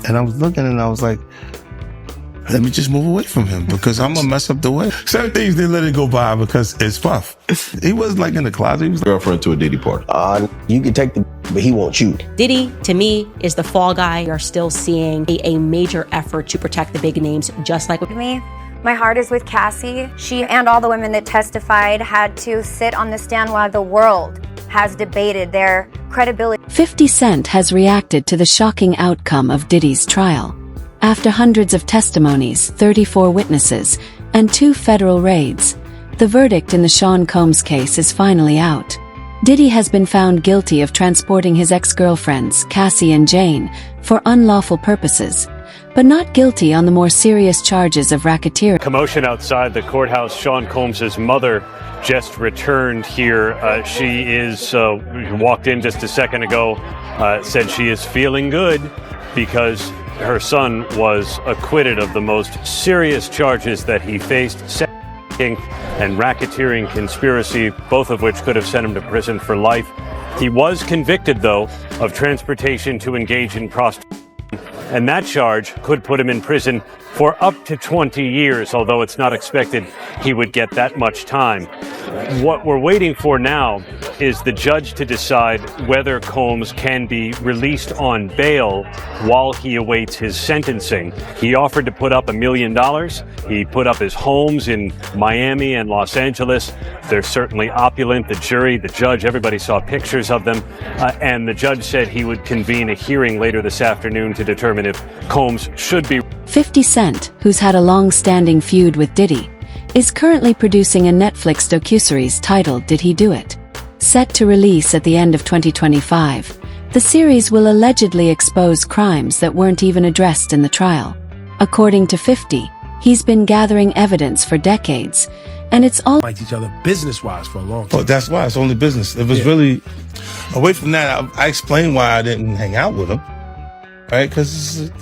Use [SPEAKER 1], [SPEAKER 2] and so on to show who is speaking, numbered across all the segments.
[SPEAKER 1] And I was looking and I was like, let me just move away from him because I'm gonna mess up the way. Certain things they let it go by because it's Puff. He wasn't like in the closet. He was
[SPEAKER 2] girlfriend to a Diddy party.
[SPEAKER 3] You can take the, but he won't you.
[SPEAKER 4] Diddy, to me, is the fall guy. We are still seeing a major effort to protect the big names, just like with
[SPEAKER 5] me. My heart is with Cassie. She and all the women that testified had to sit on the stand while the world has debated their credibility.
[SPEAKER 6] 50 Cent has reacted to the shocking outcome of Diddy's trial. After hundreds of testimonies, 34 witnesses, and 2 federal raids, the verdict in the Sean Combs case is finally out. Diddy has been found guilty of transporting his ex-girlfriends, Cassie and Jane, for unlawful purposes, but not guilty on the more serious charges of racketeering.
[SPEAKER 7] Commotion outside the courthouse. Sean Combs' mother just returned here. She is walked in just a second ago, said she is feeling good because her son was acquitted of the most serious charges that he faced, and racketeering conspiracy, both of which could have sent him to prison for life. He was convicted, though, of transportation to engage in prostitution, and that charge could put him in prison for up to 20 years, although it's not expected he would get that much time. What we're waiting for now is the judge to decide whether Combs can be released on bail while he awaits his sentencing. He offered to put up $1 million. He put up his homes in Miami and Los Angeles. They're certainly opulent. The jury, the judge, everybody saw pictures of them. And the judge said he would convene a hearing later this afternoon to determine if Combs should be.
[SPEAKER 6] 50 Cent, who's had a long-standing feud with Diddy, is currently producing a Netflix docuseries titled Did He Do It? Set to release at the end of 2025, the series will allegedly expose crimes that weren't even addressed in the trial. According to 50, he's been gathering evidence for decades, and it's all
[SPEAKER 8] liked each other business-wise for a long time.
[SPEAKER 1] Oh, that's why it's only business. It was really, away from that, I explained why I didn't hang out with him, right? Because it's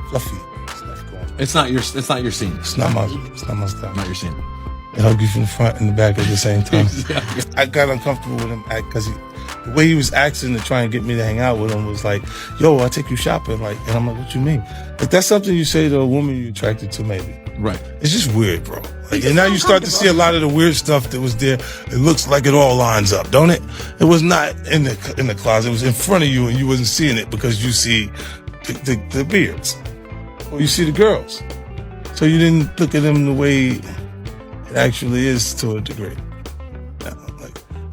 [SPEAKER 1] fluffy.
[SPEAKER 2] It's not your scene.
[SPEAKER 1] It's not my stuff.
[SPEAKER 2] Not your scene.
[SPEAKER 1] They hug you from the front and the back at the same time.
[SPEAKER 2] Exactly.
[SPEAKER 1] I got uncomfortable with him because the way he was acting to try and get me to hang out with him was like, yo, I'll take you shopping. Like, and I'm like, what you mean? Like, that's something you say to a woman you're attracted to, maybe.
[SPEAKER 2] Right.
[SPEAKER 1] It's just weird, bro. Like, and now you start to see a lot of the weird stuff that was there. It looks like it all lines up, don't it? It was not in the closet. It was in front of you and you wasn't seeing it because you see the beards. Or you see the girls. So you didn't look at them the way it actually is to a degree.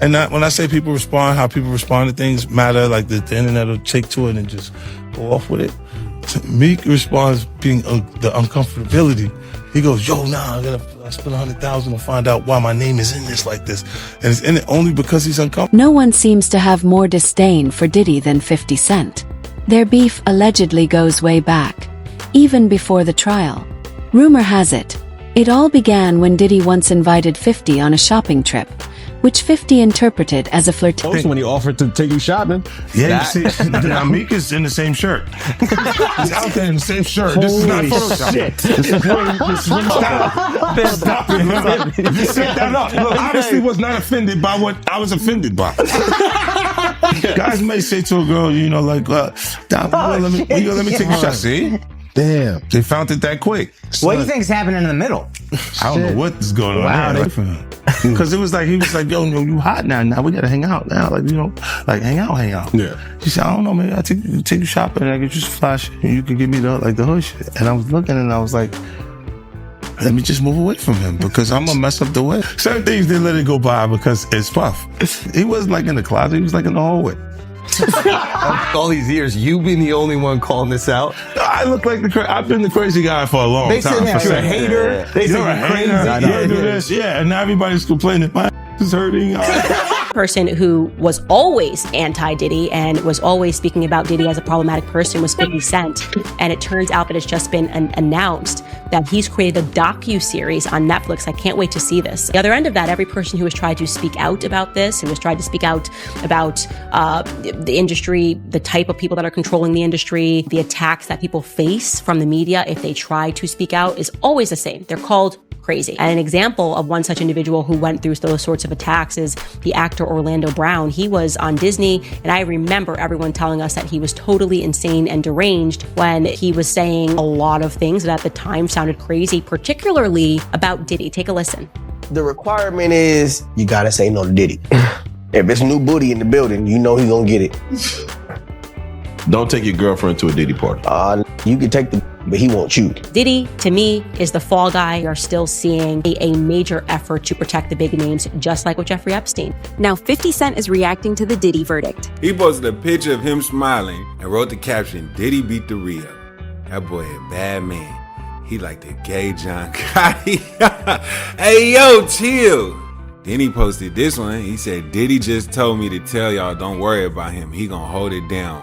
[SPEAKER 1] And when I say people respond, how people respond to things matter, like the internet will take to it and just go off with it. Meek responds being the uncomfortability. He goes, yo, nah, I spent $100,000 to find out why my name is in this like this. And it's in it only because he's uncomfortable.
[SPEAKER 6] No one seems to have more disdain for Diddy than 50 Cent. Their beef allegedly goes way back, even before the trial. Rumor has it, it all began when Diddy once invited 50 on a shopping trip, which 50 interpreted as a flirtation.
[SPEAKER 2] When he offered to take you shopping.
[SPEAKER 1] Yeah, you see, now Meek is in the same shirt. He's out there in the same shirt. This is not Photoshop.
[SPEAKER 2] Shit.
[SPEAKER 1] This is Stop it. You set that up. Look, obviously was not offended by what I was offended by. Guys may say to a girl, you know, like, let me take a shot. See?
[SPEAKER 2] Damn.
[SPEAKER 1] They found it that quick.
[SPEAKER 3] What do you think's happening in the middle?
[SPEAKER 1] I don't know what is going on there. Because it was like, he was like, yo, you hot now. Now we got to hang out now. Like, you know, like hang out.
[SPEAKER 2] Yeah.
[SPEAKER 1] He said, I don't know, maybe I'll take you shopping and I get you some flash and you can give me the hood shit. And I was looking and I was like, let me just move away from him because I'm going to mess up the way. Certain things they let it go by because it's Puff. He wasn't like in the closet. He was like in the hallway.
[SPEAKER 9] All these years, you being the only one calling this out.
[SPEAKER 1] I look like I've been the crazy guy for a long time.
[SPEAKER 9] They say you're a hater. They say you're crazy.
[SPEAKER 1] You do this, and now everybody's complaining. My is hurting.
[SPEAKER 4] person who was always anti-Diddy and was always speaking about Diddy as a problematic person was 50 Cent. And it turns out that it's just been announced that he's created a docu-series on Netflix. I can't wait to see this. The other end of that, every person who has tried to speak out about this, who has tried to speak out about the industry, the type of people that are controlling the industry, the attacks that people face from the media if they try to speak out, is always the same. They're called crazy. And an example of one such individual who went through those sorts of attacks is the actor Orlando Brown. He was on Disney, and I remember everyone telling us that he was totally insane and deranged when he was saying a lot of things that at the time sounded crazy, particularly about Diddy. Take a listen.
[SPEAKER 3] The requirement is you gotta say no to Diddy. If it's new booty in the building, you know he's gonna get it.
[SPEAKER 2] Don't take your girlfriend to a Diddy party.
[SPEAKER 3] You can take the, but he won't you.
[SPEAKER 4] Diddy, to me, is the fall guy. We are still seeing a major effort to protect the big names, just like with Jeffrey Epstein.
[SPEAKER 10] Now 50 Cent is reacting to the Diddy verdict.
[SPEAKER 11] He posted a picture of him smiling and wrote the caption, "Diddy beat the Rio." That boy a bad man. He like the gay John Gotti. Hey, yo, chill. Then he posted this one. He said, "Diddy just told me to tell y'all don't worry about him. He gonna hold it down."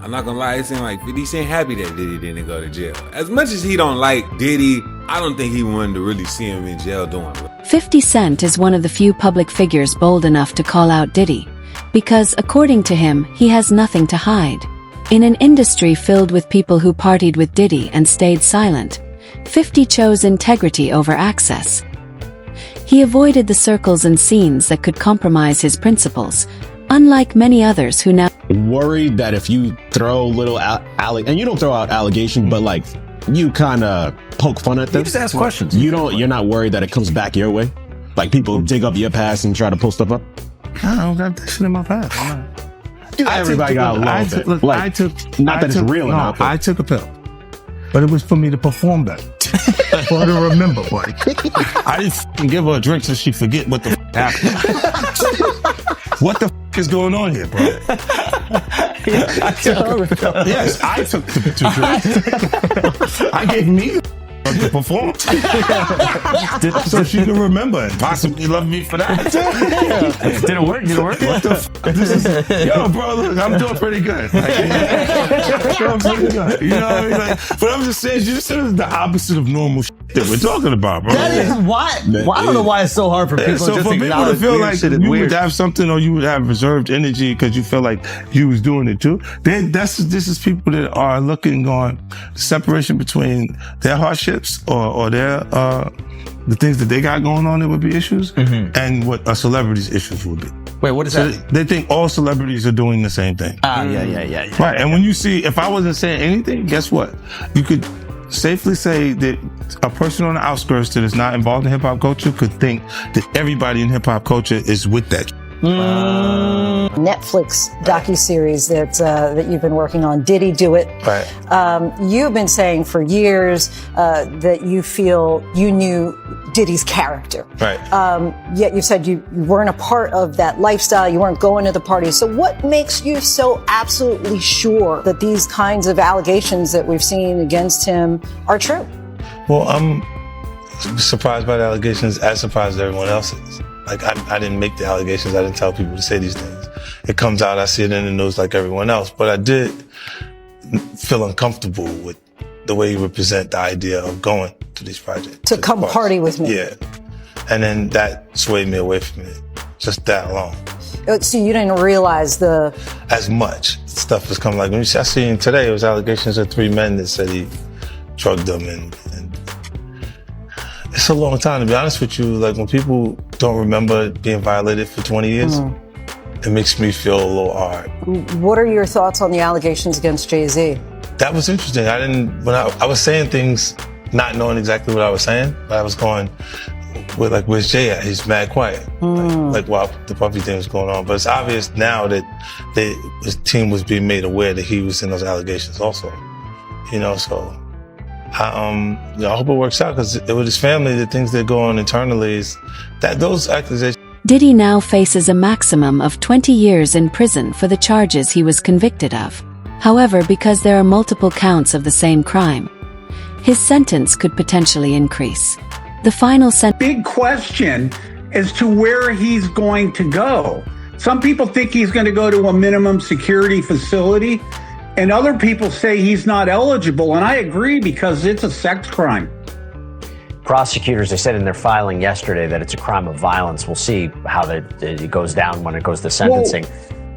[SPEAKER 11] I'm not gonna lie, it seemed like 50 Cent happy that Diddy didn't go to jail. As much as he don't like Diddy, I don't think he wanted to really see him in jail doing it.
[SPEAKER 6] 50 Cent is one of the few public figures bold enough to call out Diddy, because according to him, he has nothing to hide. In an industry filled with people who partied with Diddy and stayed silent, 50 chose integrity over access. He avoided the circles and scenes that could compromise his principles, unlike many others who now
[SPEAKER 2] Worried that if you throw little and you don't throw out allegations, but like you kind of poke fun at them.
[SPEAKER 9] You just ask questions.
[SPEAKER 2] You're not worried that it comes back your way. Like people dig up your past and try to pull stuff up.
[SPEAKER 1] I don't got that shit in my past.
[SPEAKER 2] Everybody got a little bit. Like, not that it's real enough.
[SPEAKER 1] I took a pill, but it was for me to perform better. For her to remember, buddy. I didn't give her a drink so she forget what the happened. What the is going on here, bro? Yes, I took the drink. I gave me to perform. So she can remember and possibly love me for that.
[SPEAKER 9] Did it work?
[SPEAKER 1] What the this is, yo, bro, look, I'm doing pretty good. Like, I'm pretty good. You know what I mean? Like, but I'm just saying, you just said it's the opposite of normal that we're talking about, bro.
[SPEAKER 9] That is why. Well, I don't know why it's so hard for people
[SPEAKER 1] so
[SPEAKER 9] to just
[SPEAKER 1] for people to feel like you would have something or you would have reserved energy because you feel like you was doing it too. This is people that are looking on the separation between their hardships or their the things that they got going on that would be issues and what a celebrity's issues would be.
[SPEAKER 9] Wait, what is that?
[SPEAKER 1] They think all celebrities are doing the same thing.
[SPEAKER 9] Yeah.
[SPEAKER 1] Right, and when you see, if I wasn't saying anything, guess what? You could safely say that a person on the outskirts that is not involved in hip hop culture could think that everybody in hip hop culture is with that.
[SPEAKER 12] Netflix docuseries that you've been working on. Diddy Do It?
[SPEAKER 1] Right.
[SPEAKER 12] You've been saying for years that you feel you knew Diddy's character.
[SPEAKER 1] Right.
[SPEAKER 12] Yet you said you weren't a part of that lifestyle. You weren't going to the parties. So what makes you so absolutely sure that these kinds of allegations that we've seen against him are true?
[SPEAKER 1] Well, I'm surprised by the allegations, as surprised as everyone else is. Like, I didn't make the allegations. I didn't tell people to say these things. It comes out, I see it in the news like everyone else. But I did feel uncomfortable with the way you would present the idea of going to these projects.
[SPEAKER 12] To come party with me.
[SPEAKER 1] Yeah. And then that swayed me away from it. Just that alone.
[SPEAKER 12] So you didn't realize
[SPEAKER 1] as much stuff was coming. Like, when I seen today, it was allegations of 3 men that said he drugged them and it's a long time, to be honest with you. Like, when people don't remember being violated for 20 years, it makes me feel a little hard.
[SPEAKER 12] What are your thoughts on the allegations against Jay-Z?
[SPEAKER 1] That was interesting. When I was saying things, not knowing exactly what I was saying, but I was going with, like, where's Jay at? He's mad quiet. Like while the puppy thing was going on. But it's obvious now that his team was being made aware that he was in those allegations also. You know, so I hope it works out, because with his family, the things that go on internally is that those accusations.
[SPEAKER 6] Diddy now faces a maximum of 20 years in prison for the charges he was convicted of. However, because there are multiple counts of the same crime, his sentence could potentially increase. The final
[SPEAKER 13] big question as to where he's going to go. Some people think he's going to go to a minimum security facility, and other people say he's not eligible, and I agree, because it's a sex crime.
[SPEAKER 14] Prosecutors, they said in their filing yesterday that it's a crime of violence. We'll see how it goes down when it goes to sentencing.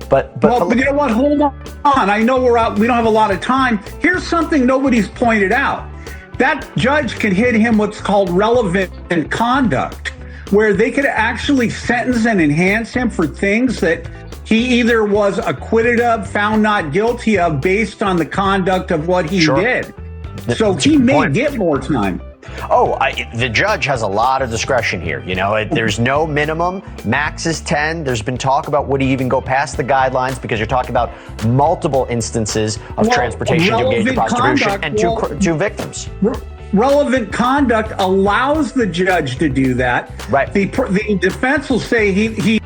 [SPEAKER 14] But you know what? Hold on. I know we're out. We don't have a lot of time. Here's something nobody's pointed out.
[SPEAKER 13] that judge could hit him what's called relevant conduct, where they could actually sentence and enhance him for things that he either was acquitted of, found not guilty of, based on the conduct of what he did. So he may get more time.
[SPEAKER 14] Oh, the judge has a lot of discretion here. You know, there's no minimum. Max is 10. There's been talk about would he even go past the guidelines, because you're talking about multiple instances of transportation to engage in prostitution and two victims.
[SPEAKER 13] Relevant conduct allows the judge to do that.
[SPEAKER 14] Right.
[SPEAKER 13] The defense will say he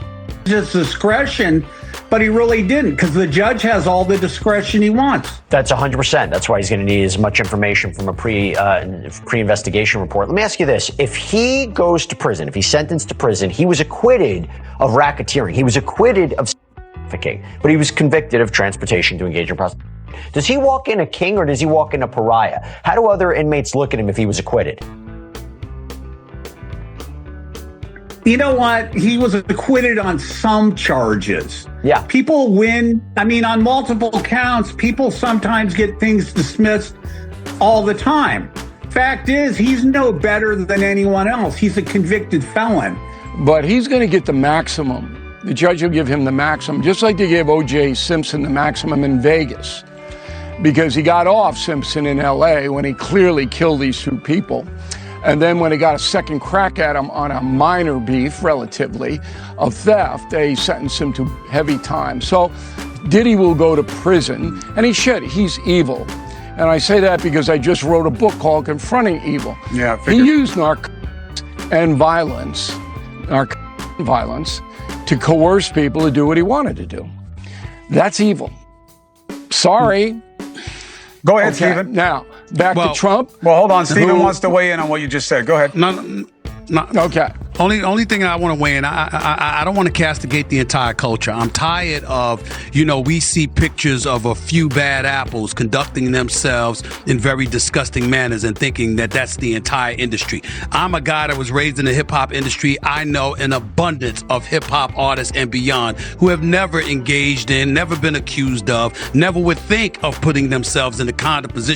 [SPEAKER 13] has discretion, but he really didn't, because the judge has all the discretion he wants.
[SPEAKER 14] That's 100%. That's why he's going to need as much information from a pre-investigation report. Let me ask you this. If he goes to prison, if he's sentenced to prison, he was acquitted of racketeering. He was acquitted of trafficking, but he was convicted of transportation to engage in prostitution. Does he walk in a king or does he walk in a pariah? How do other inmates look at him if he was acquitted?
[SPEAKER 13] You know what? He was acquitted on some charges.
[SPEAKER 14] Yeah.
[SPEAKER 13] People win. I mean, on multiple counts, people sometimes get things dismissed all the time. Fact is, he's no better than anyone else. He's a convicted felon.
[SPEAKER 15] But he's going to get the maximum. The judge will give him the maximum, just like they gave O.J. Simpson the maximum in Vegas, because he got off Simpson in L.A. when he clearly killed these two people. And then when he got a second crack at him on a minor beef, relatively, of theft, they sentenced him to heavy time. So Diddy will go to prison, and he should. He's evil. And I say that because I just wrote a book called Confronting Evil.
[SPEAKER 16] Yeah,
[SPEAKER 15] he used narcotics and violence, to coerce people to do what he wanted to do. That's evil. Sorry.
[SPEAKER 16] Go ahead, Stephen.
[SPEAKER 15] Now, back to Trump.
[SPEAKER 16] Well, hold on. Stephen wants to weigh in on what you just said. Go ahead.
[SPEAKER 8] No.
[SPEAKER 15] Okay.
[SPEAKER 8] Only thing I want to weigh in, I don't want to castigate the entire culture. I'm tired of, we see pictures of a few bad apples conducting themselves in very disgusting manners and thinking that that's the entire industry. I'm a guy that was raised in the hip hop industry. I know an abundance of hip hop artists and beyond who have never engaged in, never been accused of, never would think of putting themselves in the kind of position